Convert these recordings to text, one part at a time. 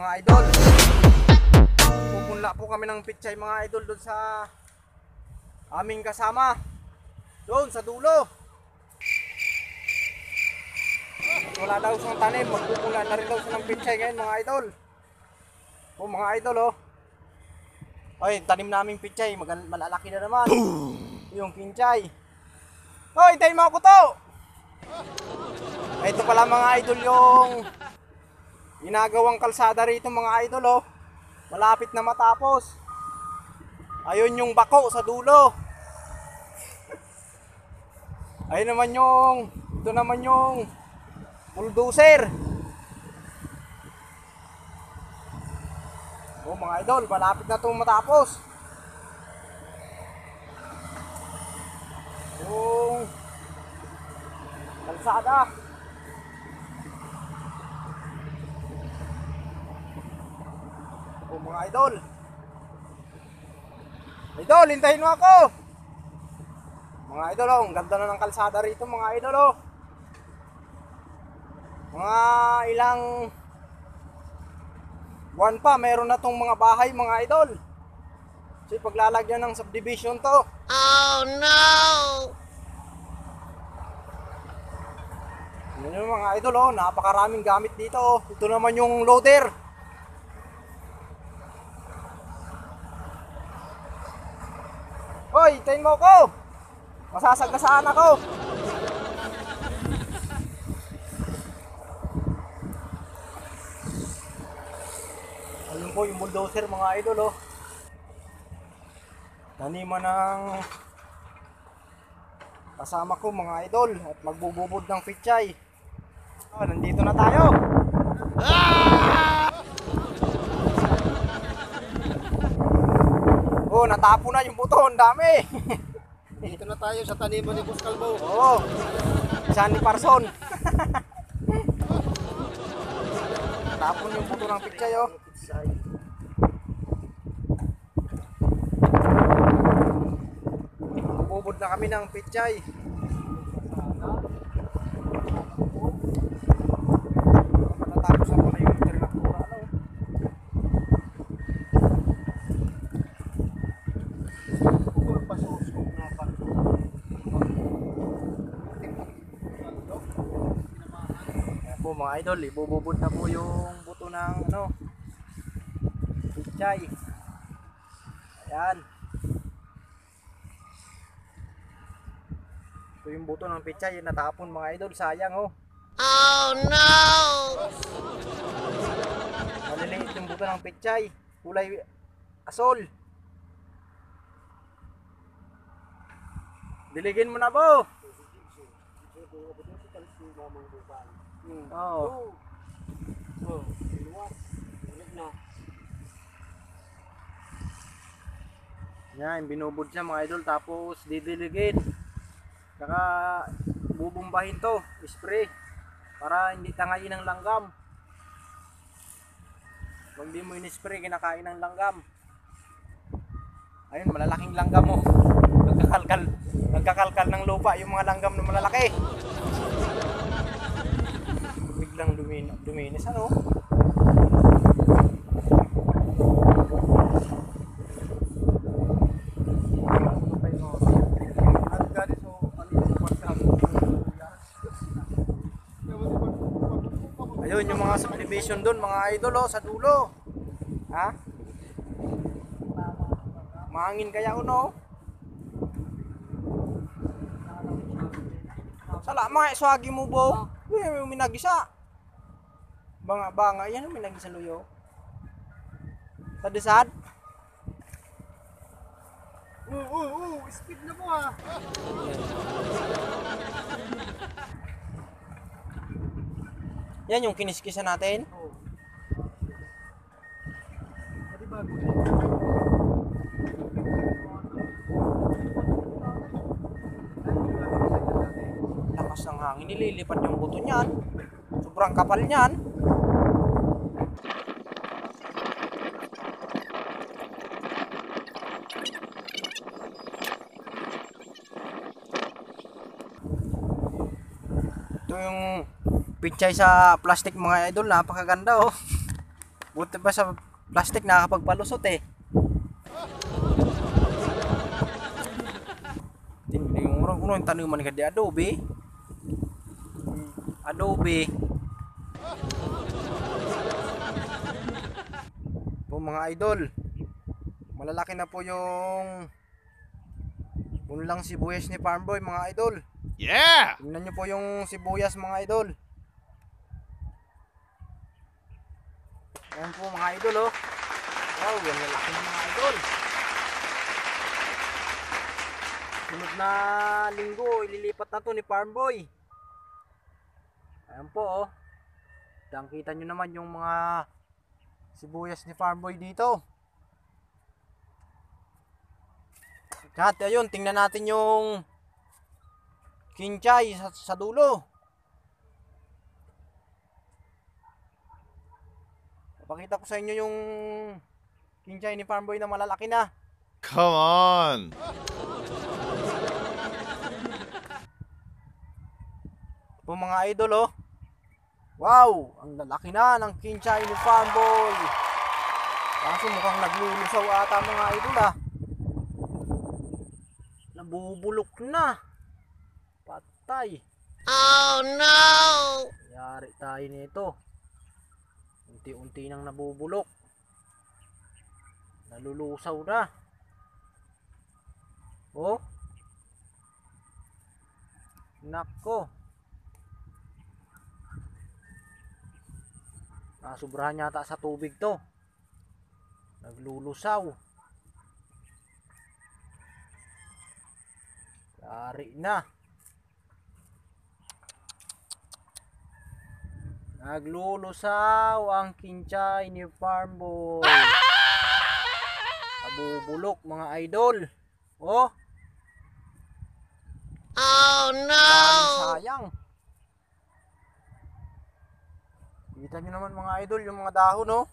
mga idol. Pupunla po kami ng pichay mga idol doon sa aming kasama. Doon sa dulo. Wala daw siyang tanim, magpupunla na rin daw siya ng pichay ngayon mga idol. O mga idol oh. Ay, tanim naming pichay, malalaki na naman. Yung pinchay. Hoy, tayo mga kuto. Ay, ito pala mga idol yung ginagawang kalsada rito mga idol oh. Malapit na matapos. Ayun yung bako sa dulo. Ayun naman yung, ito naman yung bulldozer. Oh mga idol, malapit na itong matapos. Yung kalsada. Oh mga idol. Idol, hintayin mo ako. Mga idol oh, ang ganda na ng kalsada rito mga idol oh. Mga ilang buwan pa, meron na tong mga bahay mga idol. Kasi paglalagyan ng subdivision to. Oh no! Yan yung mga idol oh, napakaraming gamit dito oh. Ito naman yung loader. Hoy, tayin mo ko. Masasagasaan ako. Ayun po yung bulldozer mga idol oh. Taniman ng kasama ko mga idol at magbububod ng pichay. Oh, nandito na tayo. Oh, natapo na yung buto, ang dami. Dito na tayo sa taniman ni Boss Calvo. Oo. Saan ni Parson? Tapon yung buto ng pichay oh. Bubod na kami ng pichay. Matatapos na pala yung trinaktura ano. Po mga idol, ibububod na po yung buto ng ano, pichay. Ayan. Ito yung buto ng pichay, natapon mga idol, sayang oh. Oh no! Maliliit yung buto ng pichay, kulay asol. Diligin mo na po. Oo. Yan, binubod siya mga idol, tapos didiligin. Saka bubumbahin to, spray, para hindi tangayin ng langgam. Pag di mo in-spray, kinakain ng langgam. Ayun, malalaking langgam mo. Nagkakalkal ng lupa yung mga langgam na malalaki. Biglang duminis ano. Ayun yung mga subdivision doon mga idol oh, sa dulo. Ha? Mahangin kaya uno. Sala mga swagi mo bo. May minagisa. Banga yan may minagisa luyo. Tadisad. Speed na mo ah. Yan yung kiniskisa natin. Pwede bago. Lakas ng hangin, nililipad yung buto niyan. Sobrang kapal niyan. Ito yung pichay sa plastic mga idol, napakaganda oh. Buti pa sa plastic nakakapagpalusot eh. Yung orang-orang tanaman ka di adobe. Adobe. Po mga idol, malalaki na po yung punlang sibuyas ni Farmboy mga idol. Yeah! Tingnan nyo po yung sibuyas mga idol. Ayan po mga idol oh. Wow, yan lalaki na mga idol. Sunod na linggo, ililipat na to ni Farmboy. Ayan po oh. Kita nyo naman yung mga sibuyas ni Farmboy dito. At ayun, tingnan natin yung kinchay sa dulo. Papakita ko sa inyo yung kinchay ni Farmboy na malalaki na. Come on! Po mga idol oh. Wow, ang lalaki na ng kinchay ni Farmboy. Kaso mukhang naglulusaw ata mga idol ah. Nabubulok na. Patay. Oh no! Yari tayo nito. Unti-unti nang nabubulok. Nalulusaw na. Oh. Nako. Nasubrahan yata sa tubig to. Naglulusaw. Yari na. Naglulusaw ang kinchay ni Farmboy. Nabubulok mga idol. Oh. Oh no! Sayang. Kita nyo naman mga idol yung mga dahon oh.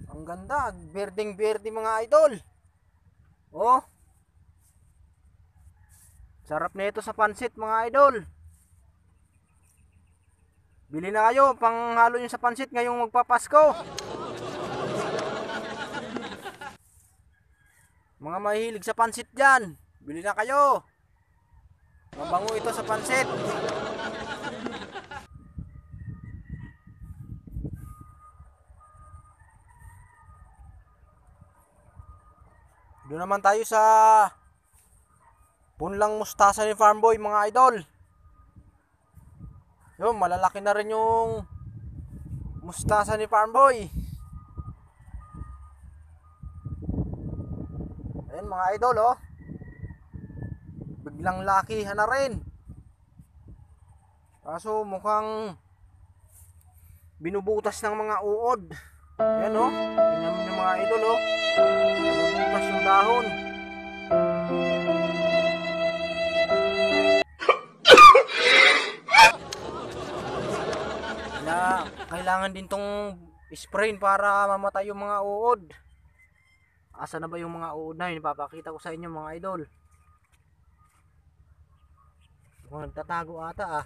Ang ganda, berdeng-berde mga idol. Oh. Sarap na ito sa pansit mga idol. Bili na kayo, panghalo nyo sa pansit ngayong magpapasko. Mga mahilig sa pansit dyan, bili na kayo. Mabango ito sa pansit. Doon naman tayo sa punlang mustasa ni Farmboy mga idol. Yun, malalaki na rin yung mustasa ni Farmboy. Ayun mga idol oh. Biglang lakihan na rin. Kaso mukhang binubutas ng mga uod. Ayan oh. Tingnan mo yung mga idol oh. Binubutas yung dahon. Na kailangan din tong sprayin para mamatay yung mga uod. Asa na ba yung mga uod na yun? Ipapakita ko sa inyo mga idol. Mukhang nagtatago ata ah.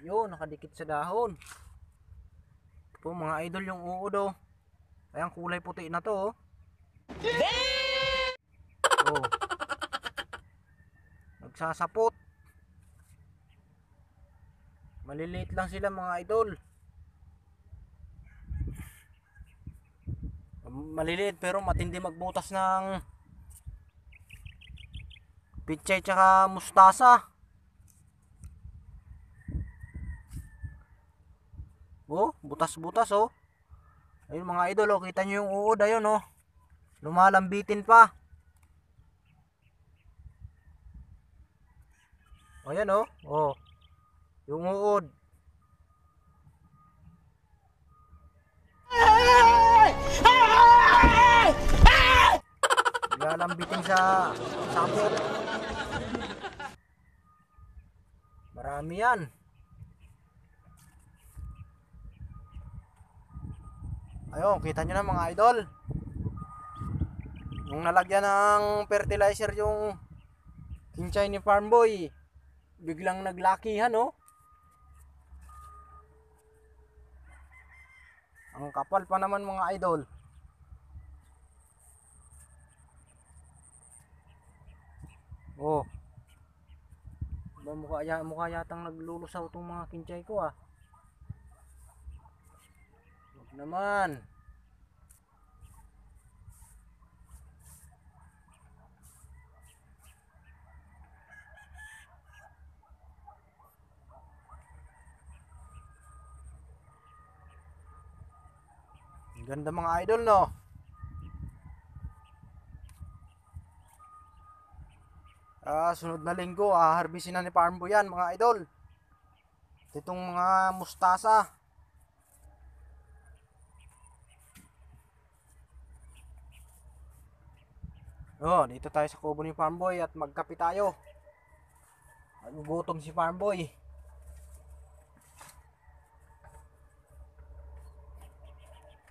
Ayun, nakadikit sa dahon. Ito po mga idol yung uod oh. Ayan, kulay puti na to oh. Oh. Nagsasapot. Maliliit lang sila mga idol. Maliliit pero matindi magbutas ng pichay tsaka mustasa. Oh, butas-butas oh. Ayun mga idol oh, kita nyo yung uod ayun oh. Lumalambitin pa. Ayan oh. Oh. Yung uod. Lalambitin sa sapot. Marami yan. Ayun, kita nyo na mga idol. Nung nalagyan ng fertilizer yung kinchay ni Farmboy, biglang naglakihan, oh. Ang kapal pa naman mga idol. Oh. Ba mukha yatang naglulusaw tong mga kinchay ko, ah. Wag naman. Ang ganda mga idol, no? Sunod na linggo, harbisin na ni Farmboy yan mga idol. Itong mga mustasa. Oh, dito tayo sa kubo ni Farmboy at magkape tayo. Nagugutom si Farmboy.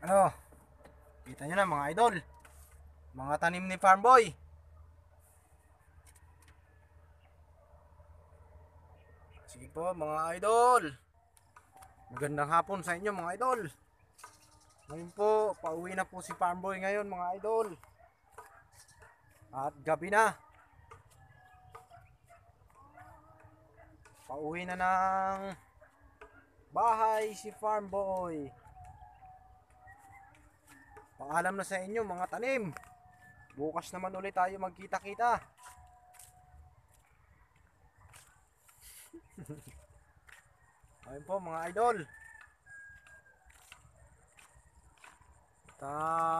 Ano? Kita nyo na mga idol. Mga tanim ni Farmboy. Sige po mga idol. Magandang hapon sa inyo mga idol. Ngayon po, pauwi na po si Farmboy ngayon mga idol. At gabi na. Pauwi na ng bahay si Farmboy. Paalam na sa inyo mga tanim. Bukas naman ulit tayo magkita-kita. Ayun po mga idol.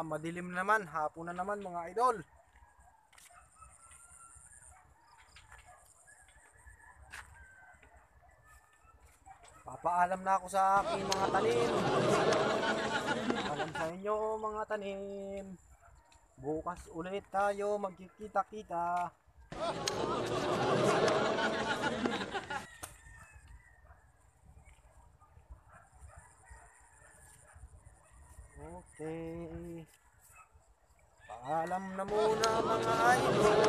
Madilim naman, hapon na naman mga idol. Papaalam na ako sa aking mga tanim. Alam sa inyo mga tanim. Bukas ulit tayo magkikita-kita. Okay. Paalam na muna mga idol.